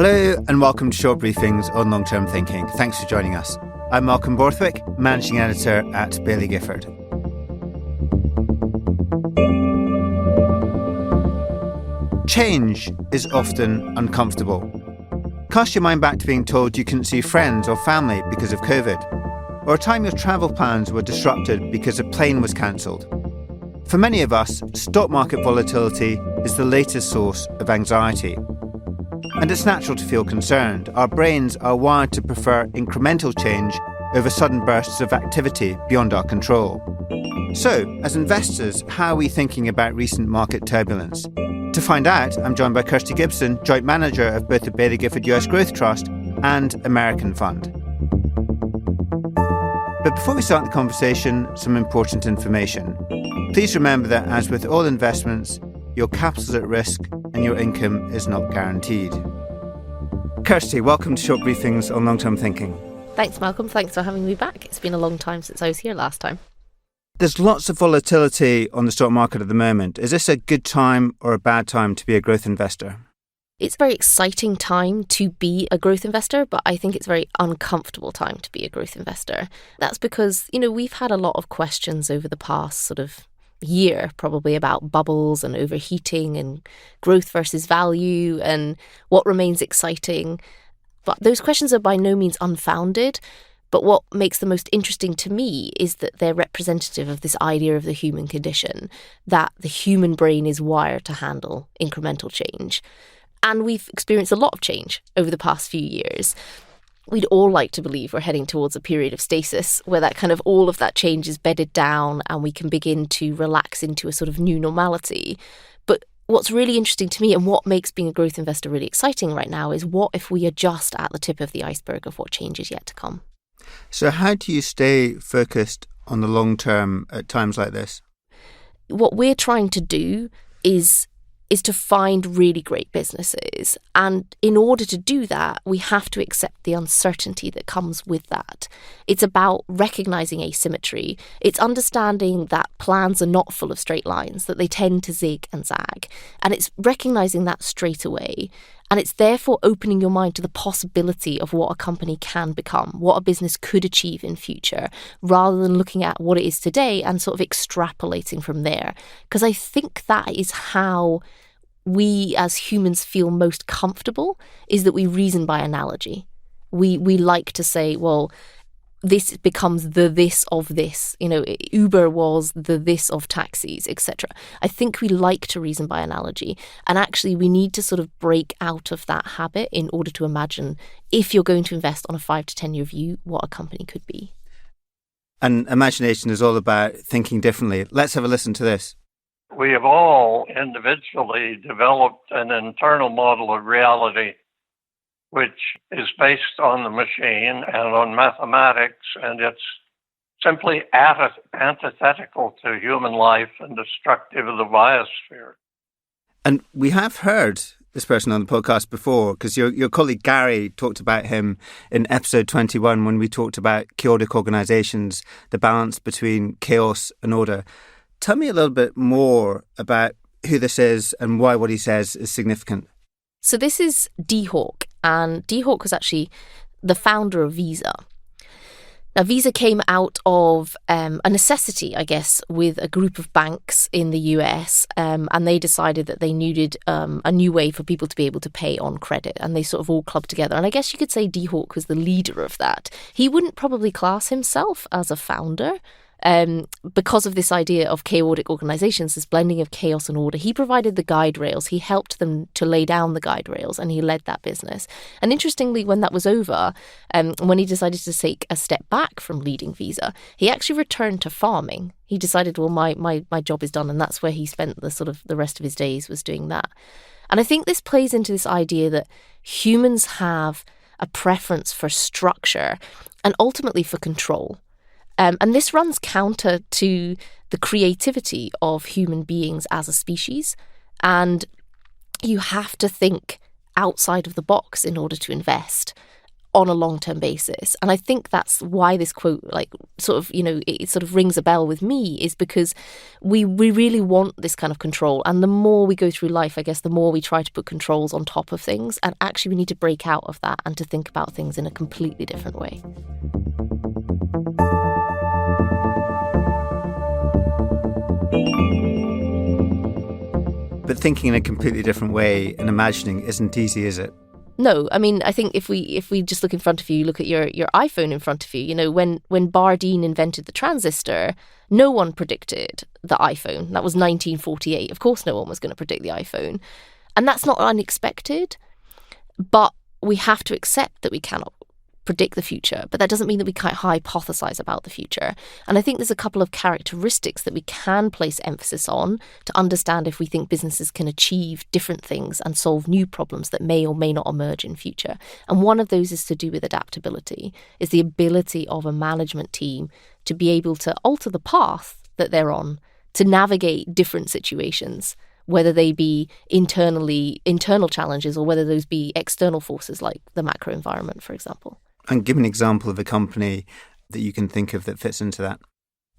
Hello and welcome to Short Briefings on Long-Term Thinking. Thanks for joining us. I'm Malcolm Borthwick, Managing Editor at Baillie Gifford. Change is often uncomfortable. Cast your mind back to being told you couldn't see friends or family because of COVID, or a time your travel plans were disrupted because a plane was cancelled. For many of us, stock market volatility is the latest source of anxiety. And it's natural to feel concerned. Our brains are wired to prefer incremental change over sudden bursts of activity beyond our control. So, as investors, how are we thinking about recent market turbulence? To find out, I'm joined by Kirsty Gibson, Joint Manager of both the Baillie Gifford US Growth Trust and American Fund. But before we start the conversation, some important information. Please remember that, as with all investments, your capital is at risk and your income is not guaranteed. Kirsty, welcome to Short Briefings on Long-Term Thinking. Thanks, Malcolm. Thanks for having me back. It's been a long time since I was here last time. There's lots of volatility on the stock market at the moment. Is this a good time or a bad time to be a growth investor? It's a very exciting time to be a growth investor, but I think it's a very uncomfortable time to be a growth investor. That's because, we've had a lot of questions over the past sort of year probably about bubbles and overheating and growth versus value and what remains exciting. But those questions are by no means unfounded. But what makes them most interesting to me is that they're representative of this idea of the human condition, that the human brain is wired to handle incremental change. And we've experienced a lot of change over the past few years. We'd all like to believe we're heading towards a period of stasis where that kind of all of that change is bedded down and we can begin to relax into a sort of new normality. But what's really interesting to me and what makes being a growth investor really exciting right now is what if we are just at the tip of the iceberg of what change is yet to come. So how do you stay focused on the long term at times like this? What we're trying to do is to find really great businesses. And in order to do that, we have to accept the uncertainty that comes with that. It's about recognizing asymmetry. It's understanding that plans are not full of straight lines, that they tend to zig and zag. And it's recognizing that straight away. And it's therefore opening your mind to the possibility of what a company can become, what a business could achieve in future, rather than looking at what it is today and sort of extrapolating from there. Because I think that is how we as humans feel most comfortable, is that we reason by analogy. We like to say, well, this becomes the this of this. Uber was the this of taxis, etc. I think we like to reason by analogy. And actually, we need to sort of break out of that habit in order to imagine, if you're going to invest on a 5 to 10 year view, what a company could be. And imagination is all about thinking differently. Let's have a listen to this. We have all individually developed an internal model of reality which is based on the machine and on mathematics, and it's simply antithetical to human life and destructive of the biosphere. And we have heard this person on the podcast before, because your colleague Gary talked about him in episode 21 when we talked about chaotic organisations, the balance between chaos and order. Tell me a little bit more about who this is and why what he says is significant. So this is Dee Hock, and Dee Hock was actually the founder of Visa. Now, Visa came out of a necessity, I guess, with a group of banks in the US, and they decided that they needed a new way for people to be able to pay on credit, and they sort of all clubbed together. And I guess you could say Dee Hock was the leader of that. He wouldn't probably class himself as a founder, because of this idea of chaotic organisations, this blending of chaos and order. He provided the guide rails. He helped them to lay down the guide rails, and he led that business. And interestingly, when that was over, when he decided to take a step back from leading Visa, he actually returned to farming. He decided, well, my job is done, and that's where he spent the rest of his days, was doing that. And I think this plays into this idea that humans have a preference for structure and ultimately for control. And this runs counter to the creativity of human beings as a species. And you have to think outside of the box in order to invest. on a long-term basis. And I think that's why this quote, it sort of rings a bell with me, is because we really want this kind of control. And the more we go through life, I guess, the more we try to put controls on top of things. And actually, we need to break out of that and to think about things in a completely different way. But thinking in a completely different way and imagining isn't easy, is it? No, I mean, I think if we just look in front of you, look at your iPhone in front of you, you know, when Bardeen invented the transistor, no one predicted the iPhone. That was 1948. Of course, no one was going to predict the iPhone. And that's not unexpected. But we have to accept that we cannot predict the future, but that doesn't mean that we can't hypothesize about the future. And I think there's a couple of characteristics that we can place emphasis on to understand if we think businesses can achieve different things and solve new problems that may or may not emerge in future. And one of those is to do with adaptability, is the ability of a management team to be able to alter the path that they're on to navigate different situations, whether they be internal challenges or whether those be external forces like the macro environment, for example. And give an example of a company that you can think of that fits into that.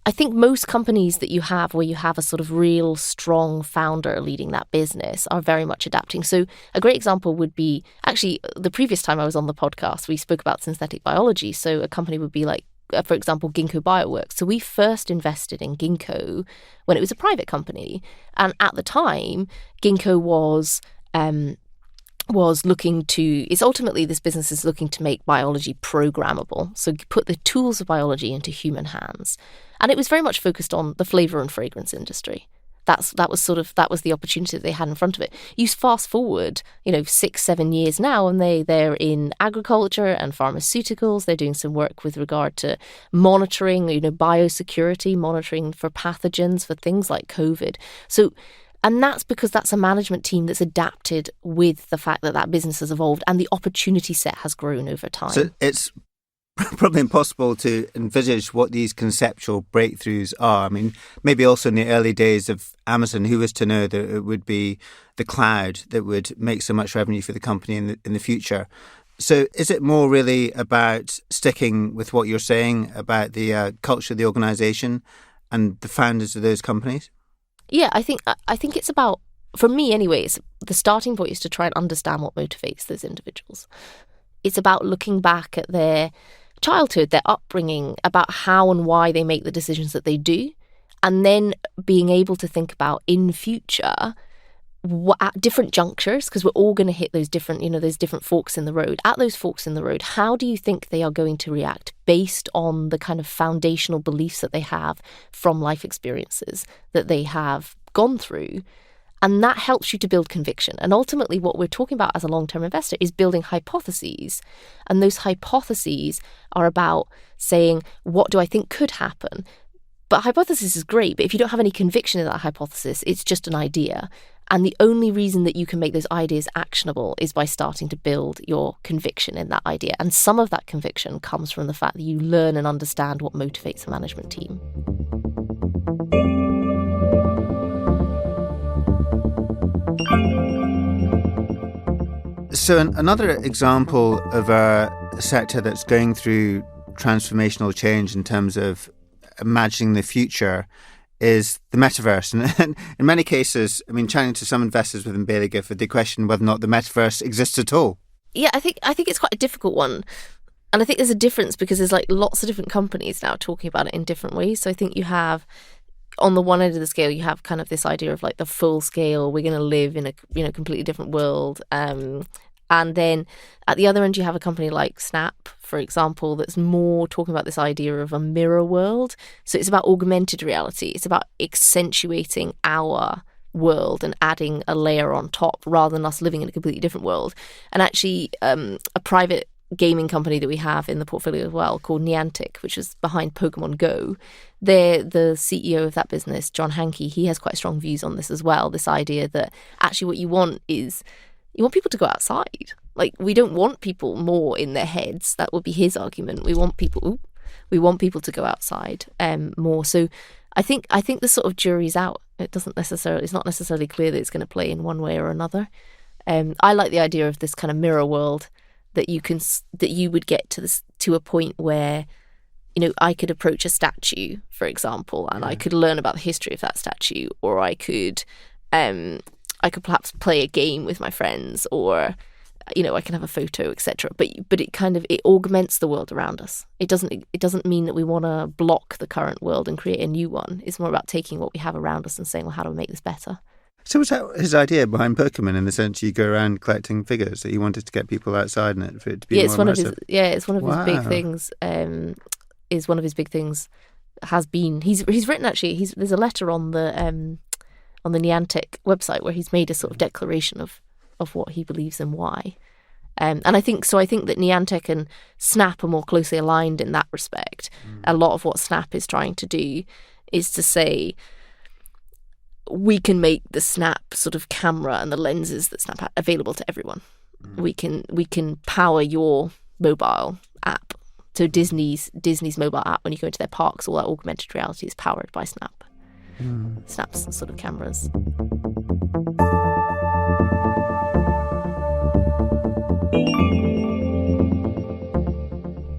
I think most companies that you have where you have a sort of real strong founder leading that business are very much adapting. So a great example would be, actually, the previous time I was on the podcast, we spoke about synthetic biology. So a company would be like, for example, Ginkgo Bioworks. So we first invested in Ginkgo when it was a private company. And at the time, Ginkgo was looking to, ultimately this business is looking to make biology programmable. So put the tools of biology into human hands. And it was very much focused on the flavour and fragrance industry. That was the opportunity that they had in front of it. You fast forward, 6-7 years now, and they're in agriculture and pharmaceuticals. They're doing some work with regard to monitoring, biosecurity, monitoring for pathogens, for things like COVID. And that's because that's a management team that's adapted with the fact that business has evolved and the opportunity set has grown over time. So it's probably impossible to envisage what these conceptual breakthroughs are. I mean, maybe also in the early days of Amazon, who was to know that it would be the cloud that would make so much revenue for the company in the future? So is it more really about sticking with what you're saying about the culture of the organisation and the founders of those companies? Yeah, I think it's about, for me anyways, the starting point is to try and understand what motivates those individuals. It's about looking back at their childhood, their upbringing, about how and why they make the decisions that they do, and then being able to think about in future, at different junctures, because we're all going to hit those different forks in the road. At those forks in the road, how do you think they are going to react based on the kind of foundational beliefs that they have from life experiences that they have gone through? And that helps you to build conviction. And ultimately, what we're talking about as a long-term investor is building hypotheses. And those hypotheses are about saying, what do I think could happen? But hypothesis is great, but if you don't have any conviction in that hypothesis, it's just an idea. And the only reason that you can make those ideas actionable is by starting to build your conviction in that idea. And some of that conviction comes from the fact that you learn and understand what motivates a management team. So another example of a sector that's going through transformational change in terms of imagining the future is the metaverse. And in many cases, I mean, chatting to some investors within Baillie Gifford, they question whether or not the metaverse exists at all. Yeah, I think it's quite a difficult one. And I think there's a difference because there's like lots of different companies now talking about it in different ways. So I think you have, on the one end of the scale, you have kind of this idea of like the full scale, we're going to live in a completely different world. And then at the other end, you have a company like Snap, for example, that's more talking about this idea of a mirror world. So it's about augmented reality. It's about accentuating our world and adding a layer on top rather than us living in a completely different world. And actually, a private gaming company that we have in the portfolio as well called Niantic, which is behind Pokemon Go. The CEO of that business, John Hankey, he has quite strong views on this as well. This idea that actually what you want is you want people to go outside. Like, we don't want people more in their heads. That would be his argument. We want people to go outside more. So I think the sort of jury's out. It's not necessarily clear that it's going to play in one way or another. I like the idea of this kind of mirror world that you would get to a point where, I could approach a statue, for example, and I could learn about the history of that statue, or I could perhaps play a game with my friends, or I can have a photo, etc. But it augments the world around us. It doesn't mean that we want to block the current world and create a new one. It's more about taking what we have around us and saying, well, how do we make this better? So was that his idea behind Pokemon, in the sense you go around collecting figures, that he wanted to get people outside and for it to be more immersive? It's one of his big things. Is one of his big things has been he's written, actually, there's a letter on the Niantic website where he's made a sort of declaration of what he believes and why. And I think that Niantic and Snap are more closely aligned in that respect. A lot of what Snap is trying to do is to say, we can make the Snap sort of camera and the lenses that Snap have available to everyone. We can power your mobile app. So Disney's mobile app, when you go into their parks, all that augmented reality is powered by Snap. Snap's sort of cameras.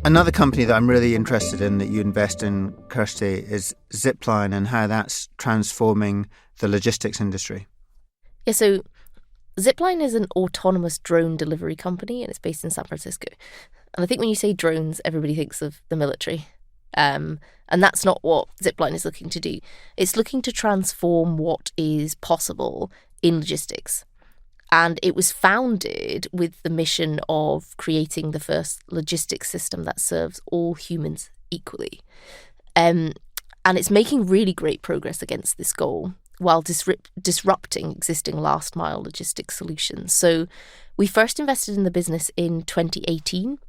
Another company that I'm really interested in that you invest in, Kirsty, is Zipline, and how that's transforming the logistics industry. Yeah, so Zipline is an autonomous drone delivery company, and it's based in San Francisco. And I think when you say drones, everybody thinks of the military. And that's not what Zipline is looking to do. It's looking to transform what is possible in logistics. And it was founded with the mission of creating the first logistics system that serves all humans equally. And it's making really great progress against this goal, while disrupting existing last-mile logistics solutions. So we first invested in the business in 2018,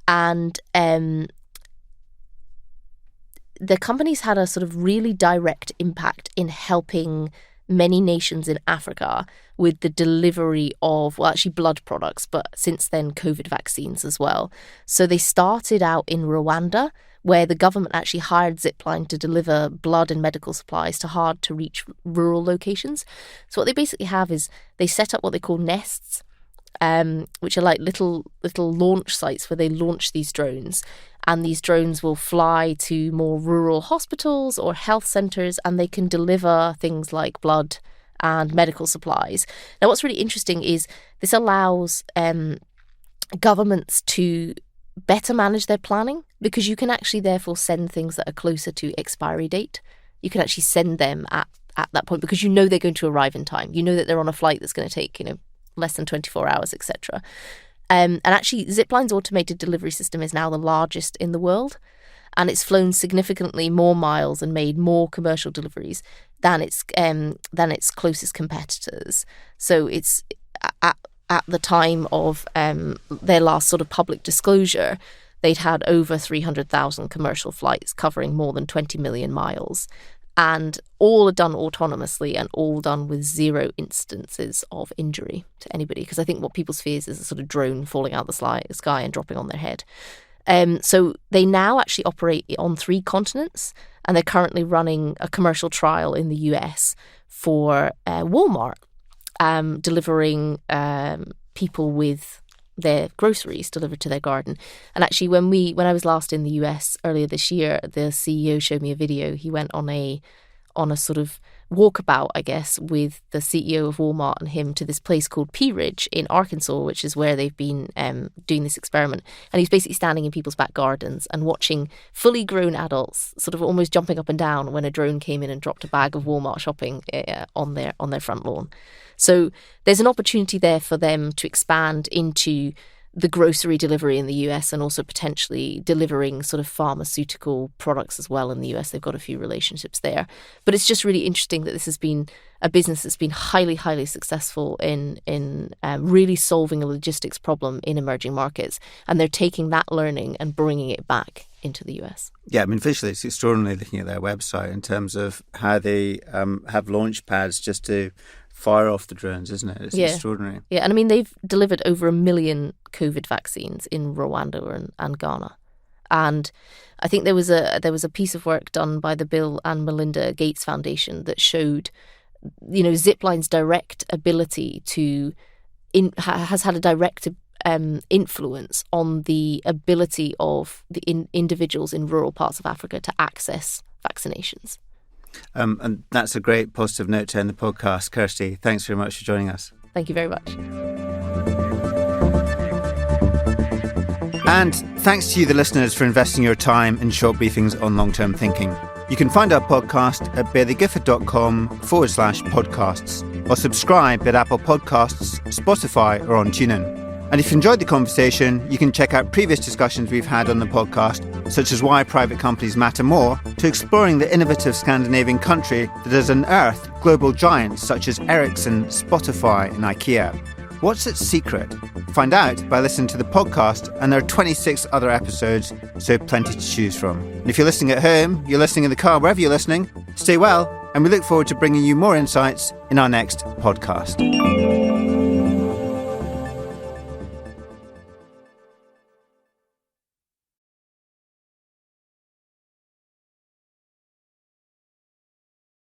and the company's had a sort of really direct impact in helping many nations in Africa with the delivery of, well, actually blood products, but since then COVID vaccines as well. So they started out in Rwanda, where the government actually hired Zipline to deliver blood and medical supplies to hard-to-reach rural locations. So what they basically have is they set up what they call nests, which are like little launch sites where they launch these drones. And these drones will fly to more rural hospitals or health centres, and they can deliver things like blood and medical supplies. Now, what's really interesting is this allows governments to better manage their planning, because you can actually therefore send things that are closer to expiry date. You can actually send them at that point, because they're going to arrive in time. You know that they're on a flight that's going to take less than 24 hours, etc. And actually, Zipline's automated delivery system is now the largest in the world, and it's flown significantly more miles and made more commercial deliveries than its closest competitors. So it's at the time of their last sort of public disclosure, they'd had over 300,000 commercial flights covering more than 20 million miles. And all are done autonomously and all done with zero instances of injury to anybody. Because I think what people's fears is a sort of drone falling out the sky and dropping on their head. So they now actually operate on 3 continents, and they're currently running a commercial trial in the US for Walmart, delivering people with their groceries delivered to their garden. And actually, when I was last in the US earlier this year, the CEO showed me a video. He went on a sort of walkabout, I guess, with the CEO of Walmart and him to this place called Pea Ridge in Arkansas, which is where they've been doing this experiment. And he's basically standing in people's back gardens and watching fully grown adults sort of almost jumping up and down when a drone came in and dropped a bag of Walmart shopping on their front lawn. So there's an opportunity there for them to expand into the grocery delivery in the US, and also potentially delivering sort of pharmaceutical products as well in the US. They've got a few relationships there. But it's just really interesting that this has been a business that's been highly, highly successful in really solving a logistics problem in emerging markets. And they're taking that learning and bringing it back into the US. Yeah, I mean, visually it's extraordinary looking at their website in terms of how they have launch pads just to fire off the drones, isn't it? It's extraordinary. Yeah, and I mean, they've delivered over 1 million COVID vaccines in Rwanda and Ghana. And I think there was a piece of work done by the Bill and Melinda Gates Foundation that showed, Zipline's direct ability has had a direct influence on the ability of the individuals in rural parts of Africa to access vaccinations. And that's a great positive note to end the podcast. Kirsty, thanks very much for joining us. Thank you very much. And thanks to you, the listeners, for investing your time in short briefings on long-term thinking. You can find our podcast at bailliegifford.com/podcasts or subscribe at Apple Podcasts, Spotify or on TuneIn. And if you enjoyed the conversation, you can check out previous discussions we've had on the podcast, such as why private companies matter more, to exploring the innovative Scandinavian country that has unearthed global giants such as Ericsson, Spotify and IKEA. What's its secret? Find out by listening to the podcast, and there are 26 other episodes, so plenty to choose from. And if you're listening at home, you're listening in the car, wherever you're listening, stay well, and we look forward to bringing you more insights in our next podcast.